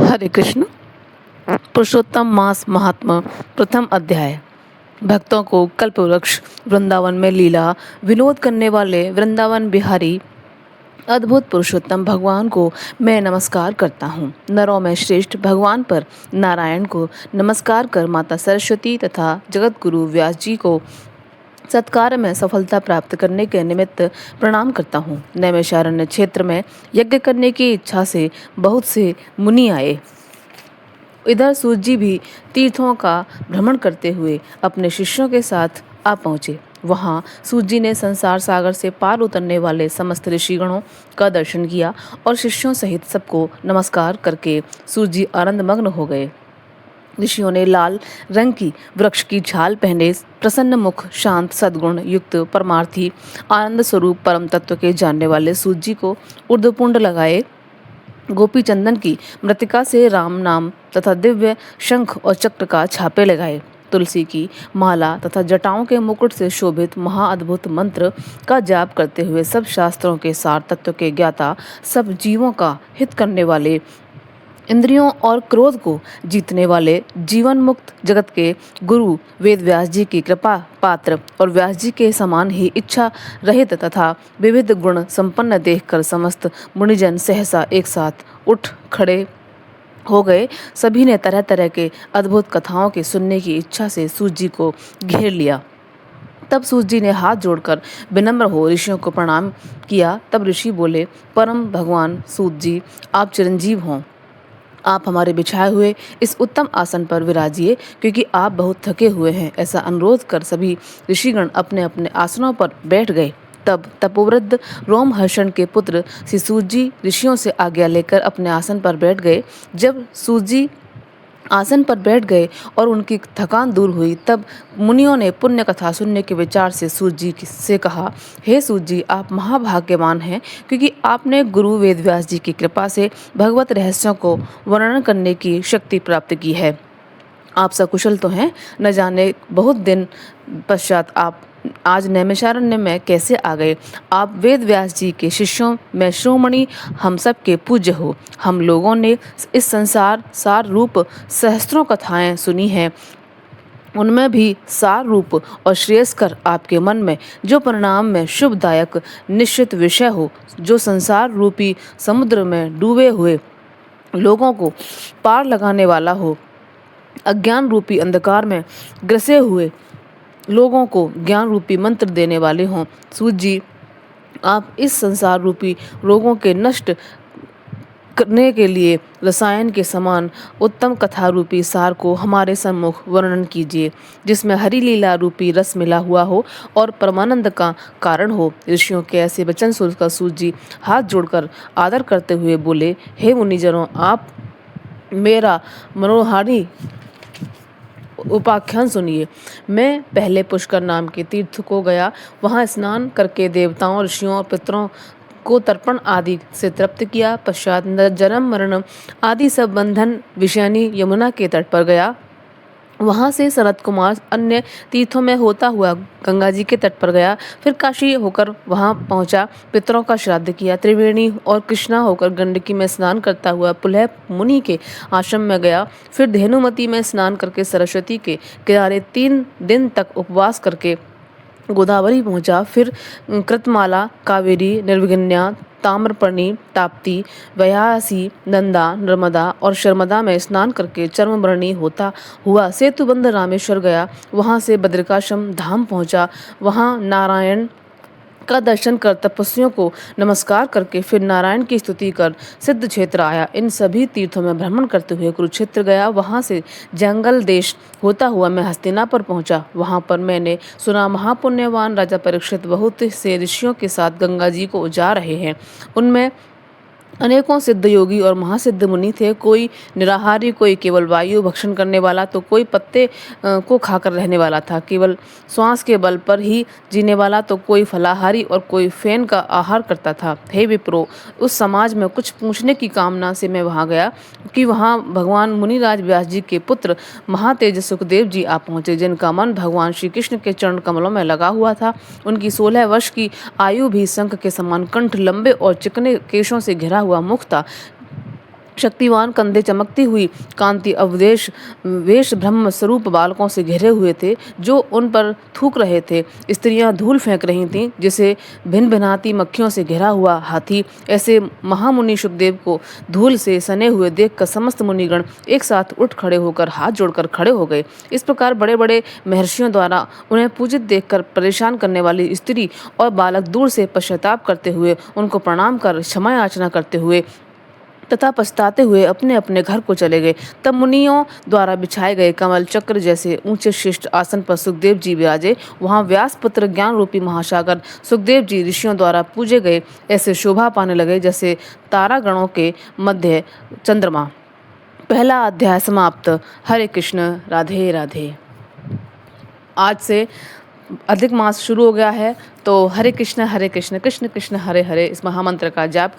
हरे कृष्ण। पुरुषोत्तम मास महात्मा प्रथम अध्याय। भक्तों को कल्पवृक्ष वृंदावन में लीला विनोद करने वाले वृंदावन बिहारी अद्भुत पुरुषोत्तम भगवान को मैं नमस्कार करता हूँ। नरों में श्रेष्ठ भगवान पर नारायण को नमस्कार कर माता सरस्वती तथा जगत गुरु व्यास जी को सत्कार में सफलता प्राप्त करने के निमित्त प्रणाम करता हूँ। नैमिषारण्य क्षेत्र में यज्ञ करने की इच्छा से बहुत से मुनि आए। इधर सूत जी भी तीर्थों का भ्रमण करते हुए अपने शिष्यों के साथ आ पहुँचे। वहाँ सूत जी ने संसार सागर से पार उतरने वाले समस्त ऋषिगणों का दर्शन किया और शिष्यों सहित सबको नमस्कार करके सूत जी आनंदमग्न हो गए। ऋषियों ने लाल रंग की वृक्ष की छाल पहने प्रसन्न मुख शांत सद्गुण युक्त परमार्थी आनंद स्वरूप परम तत्व के जानने वाले सूत जी को ऊर्ध्वपुंड लगाए गोपी चंदन की मृतिका से राम नाम तथा दिव्य शंख और चक्र का छापे लगाए। तुलसी की माला तथा जटाओं के मुकुट से शोभित महाअद्भुत मंत्र का जाप करते हुए सब शास्त्रों के सार तत्व के ज्ञाता सब जीवों का हित करने वाले इंद्रियों और क्रोध को जीतने वाले जीवन मुक्त जगत के गुरु वेद व्यास जी की कृपा पात्र और व्यास जी के समान ही इच्छा रहित तथा विविध गुण संपन्न देखकर समस्त मुनिजन सहसा एक साथ उठ खड़े हो गए। सभी ने तरह तरह के अद्भुत कथाओं के सुनने की इच्छा से सूत जी को घेर लिया। तब सूत जी ने हाथ जोड़कर विनम्र हो ऋषियों को प्रणाम किया। तब ऋषि बोले, परम भगवान सूत जी, आप चिरंजीव हों। आप हमारे बिछाए हुए इस उत्तम आसन पर विराजिए, क्योंकि आप बहुत थके हुए हैं। ऐसा अनुरोध कर सभी ऋषिगण अपने अपने आसनों पर बैठ गए। तब तपोवृद्ध रोमहर्षण के पुत्र श्री सूत जी ऋषियों से आज्ञा लेकर अपने आसन पर बैठ गए। जब सूत जी आसन पर बैठ गए और उनकी थकान दूर हुई, तब मुनियों ने पुण्य कथा सुनने के विचार से सूत जी से कहा, हे सूत जी, आप महाभाग्यवान हैं, क्योंकि आपने गुरु वेद व्यास जी की कृपा से भगवत रहस्यों को वर्णन करने की शक्ति प्राप्त की है। आप सकुशल तो हैं, न जाने बहुत दिन पश्चात आप आज नैमिषारण्य में कैसे आ गए। आप वेद व्यास जी के शिष्यों में श्रोमणी हम सब के पूज्य हो। हम लोगों ने इस संसार सार रूप सहस्त्रों कथाएं सुनी हैं, उनमें भी सार रूप और श्रेयस्कर आपके मन में जो परिणाम में शुभदायक निश्चित विषय हो, जो संसार रूपी समुद्र में डूबे हुए लोगों को पार लगाने वाला हो, अज्ञान रूपी अंधकार में ग्रसे हुए लोगों को ज्ञान रूपी मंत्र देने वाले हों। सूत जी, आप इस संसार रूपी रोगों के नष्ट करने के लिए रसायन के समान उत्तम कथा रूपी सार को हमारे सम्मुख वर्णन कीजिए, जिसमें हरि लीला रूपी रस मिला हुआ हो और परमानंद का कारण हो। ऋषियों के ऐसे वचन सुनकर सूत जी हाथ जोड़कर आदर करते हुए बोले, हे मुनिजनों, आप मेरा मनोहारी उपाख्यान सुनिए। मैं पहले पुष्कर नाम के तीर्थ को गया। वहाँ स्नान करके देवताओं ऋषियों और पितरों को तर्पण आदि से तृप्त किया। पश्चात जन्म मरण आदि सब बंधन विषयानी यमुना के तट पर गया। वहाँ से सनत कुमार अन्य तीर्थों में होता हुआ गंगा जी के तट पर गया। फिर काशी होकर वहाँ पहुँचा, पितरों का श्राद्ध किया। त्रिवेणी और कृष्णा होकर गंडकी में स्नान करता हुआ पुलह मुनि के आश्रम में गया। फिर धेनुमती में स्नान करके सरस्वती के किनारे 3 दिन तक उपवास करके गोदावरी पहुंचा। फिर कृतमाला, कावेरी, निर्विघ्न्या, ताम्रपर्णी, ताप्ती, व्यासी, नंदा, नर्मदा और शर्मदा में स्नान करके चर्मवर्णी होता हुआ सेतुबंध रामेश्वर गया। वहां से बद्रिकाश्रम धाम पहुंचा। वहां नारायण का दर्शन कर तपस्वियों को नमस्कार करके फिर नारायण की स्तुति कर सिद्ध क्षेत्र आया। इन सभी तीर्थों में भ्रमण करते हुए कुरुक्षेत्र गया। वहां से जंगल देश होता हुआ मैं हस्तिनापुर पहुंचा। वहां पर मैंने सुना महापुण्यवान राजा परीक्षित बहुत से ऋषियों के साथ गंगा जी को जा रहे हैं। उनमें अनेकों सिद्ध योगी और महासिद्ध मुनि थे। कोई निराहारी, कोई केवल वायु भक्षण करने वाला, तो कोई पत्ते को खाकर रहने वाला था, केवल श्वास के बल पर ही जीने वाला, तो कोई फलाहारी और कोई फैन का आहार करता था। हे विप्रो, उस समाज में कुछ पूछने की कामना से मैं वहाँ गया कि वहाँ भगवान मुनिराज व्यास जी के पुत्र महातेज सुखदेव जी आ पहुँचे, जिनका मन भगवान श्री कृष्ण के चरण कमलों में लगा हुआ था। उनकी 16 वर्ष की आयु भी शंख के समान कंठ, लंबे और चिकने केशों से घिरा हुआ मुख था। शक्तिवान कंधे चमकती हुई कांति अवदेश वेश ब्रह्म स्वरूप बालकों से घिरे हुए थे जो उन पर थूक रहे थे। स्त्रियां धूल फेंक रही थीं जिसे भिन भिनाती मक्खियों से घिरा हुआ हाथी। ऐसे महामुनि सुखदेव को धूल से सने हुए देखकर समस्त मुनिगण एक साथ उठ खड़े होकर हाथ जोड़कर खड़े हो गए। इस प्रकार बड़े बड़े महर्षियों द्वारा उन्हें पूजित देखकर परेशान करने वाली स्त्री और बालक दूर से पश्चाताप करते हुए उनको प्रणाम कर क्षमा याचना करते हुए तथा पछताते हुए अपने अपने घर को चले गए। तब मुनियों द्वारा बिछाए गए कमल चक्र जैसे ऊंचे शिष्ट आसन पर सुखदेव जी विराजे। वहां व्यास पुत्र ज्ञान रूपी महासागर सुखदेव जी ऋषियों द्वारा पूजे गए ऐसे शोभा पाने लगे जैसे तारागणों के मध्य चंद्रमा। पहला अध्याय समाप्त। हरे कृष्ण, राधे राधे। आज से अधिक मास शुरू हो गया है, तो हरे कृष्ण कृष्ण कृष्ण हरे हरे इस महामंत्र का जाप